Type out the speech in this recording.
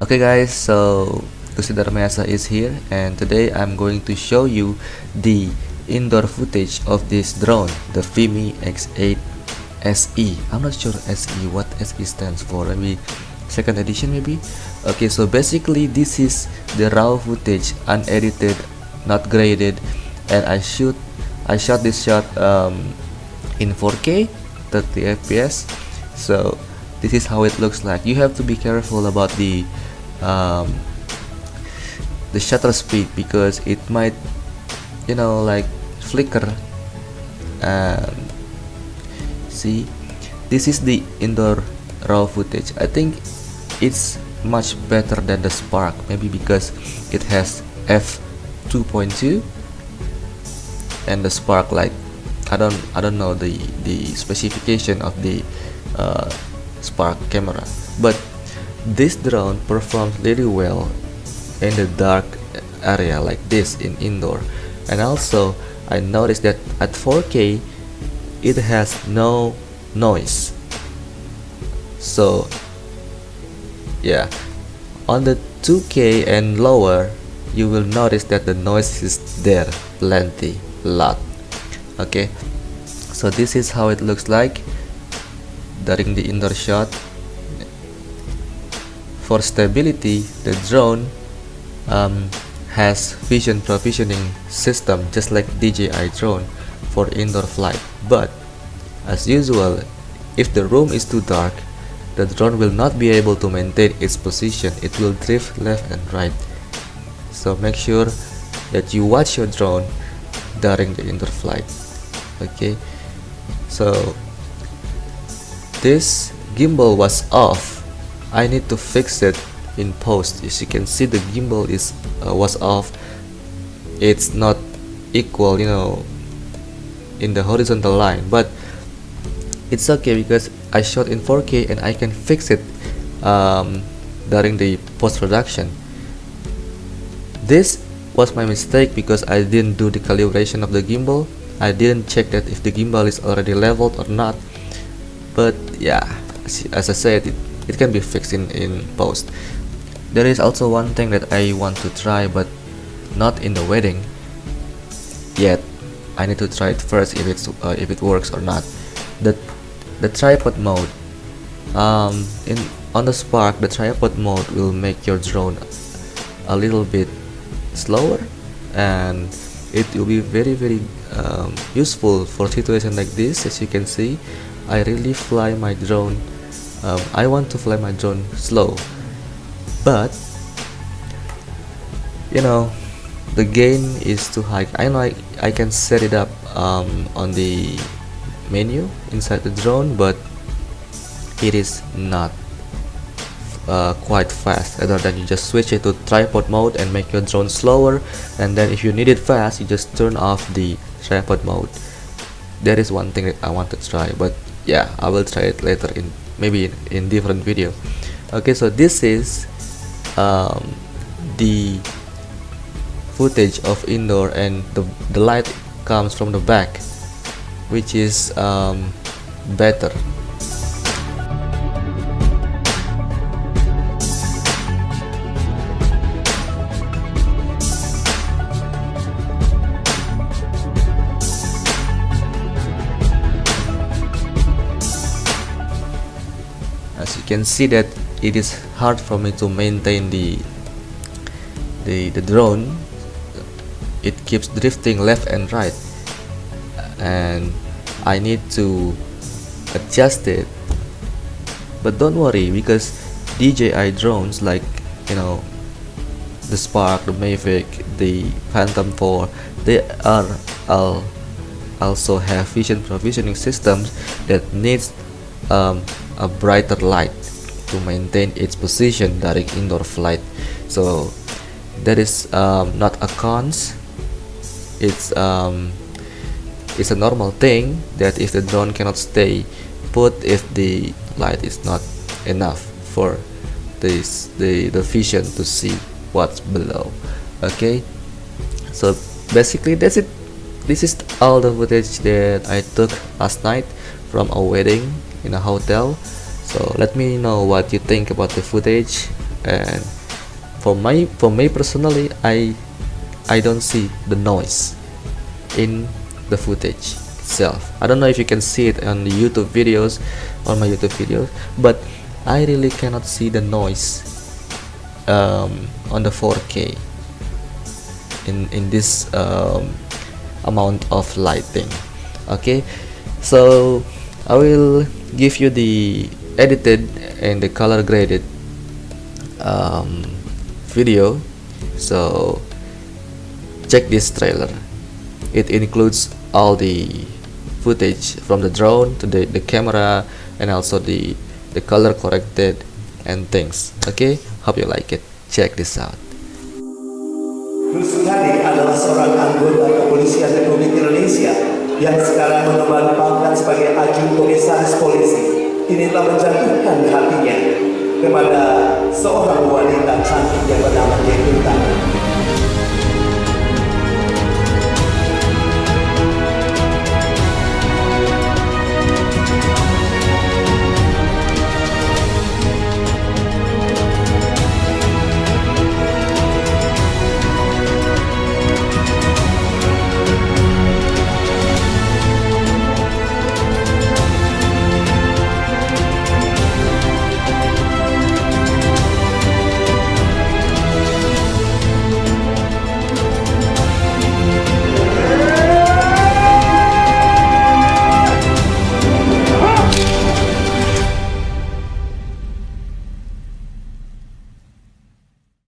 Okay guys, so Kusidar Mesa is here and today I'm going to show you the indoor footage of this drone, the FIMI X8 SE. I'm not sure SE, what SE stands for, maybe second edition maybe. Okay, so basically this is the raw footage, unedited, not graded, and I shot this shot in 4K 30 fps. So this is how it looks like. You have to be careful about um, the shutter speed because it might like flicker. And see, this is the indoor raw footage. I think it's much better than the Spark, maybe because it has f2.2 and the Spark, like I don't know the specification of the Spark camera, but this drone performs really well in the dark area like this in indoor. And also I noticed that at 4K it has no noise. So yeah, on the 2K and lower you will notice that the noise is there, plenty, lot. Okay, so this is how it looks like during the indoor shot. For stability, the drone has vision provisioning system just like DJI drone for indoor flight. But as usual, if the room is too dark, the drone will not be able to maintain its position. It will drift left and right. So make sure that you watch your drone during the indoor flight. Okay, so this gimbal was off. I need to fix it in post. As you can see, the gimbal was off. It's not equal, in the horizontal line, but it's okay because I shot in 4K and I can fix it during the post-production. This was my mistake because I didn't do the calibration of the gimbal. I didn't check that if the gimbal is already leveled or not. But yeah, as I said, it can be fixed in post. There is also one thing that I want to try, but not in the wedding yet. I need to try it first if it works or not. The tripod mode. On the Spark, the tripod mode will make your drone a little bit slower, and it will be very useful for situation like this. As you can see, I really fly my drone. I want to fly my drone slow, but the gain is too high. I know I can set it up on the menu inside the drone, but it is not quite fast. Rather than you just switch it to tripod mode and make your drone slower, and then if you need it fast, you just turn off the tripod mode. That is one thing that I want to try, but yeah, I will try it later maybe in different video. Okay, so this is the footage of indoor, and the light comes from the back, which is better. As you can see that it is hard for me to maintain the drone. It keeps drifting left and right, and I need to adjust it. But don't worry, because DJI drones like the Spark, the Mavic, the Phantom 4, they are all also have vision provisioning systems that needs a brighter light to maintain its position during indoor flight. So that is not a cons. It's a normal thing that if the drone cannot stay put, if the light is not enough for the vision to see what's below. Okay, so basically that's it. This is all the footage that I took last night from a wedding in a hotel. So let me know what you think about the footage. And for me personally, I don't see the noise in the footage itself. I don't know if you can see it on the YouTube videos, on my YouTube videos, but I really cannot see the noise on the 4K in this amount of lighting. Okay, so I will give you the edited and the color graded video. So check this trailer. It includes all the footage from the drone to the camera, and also the color corrected and things. Okay, hope you like it. Check this out. Rusukadi adalah seorang anggota kepolisian Republik Indonesia yang sekarang mengemban pangkat sebagai Ajun Komisaris Polisi. Ini telah menjatuhkan hatinya kepada seorang wanita cantik yang bernama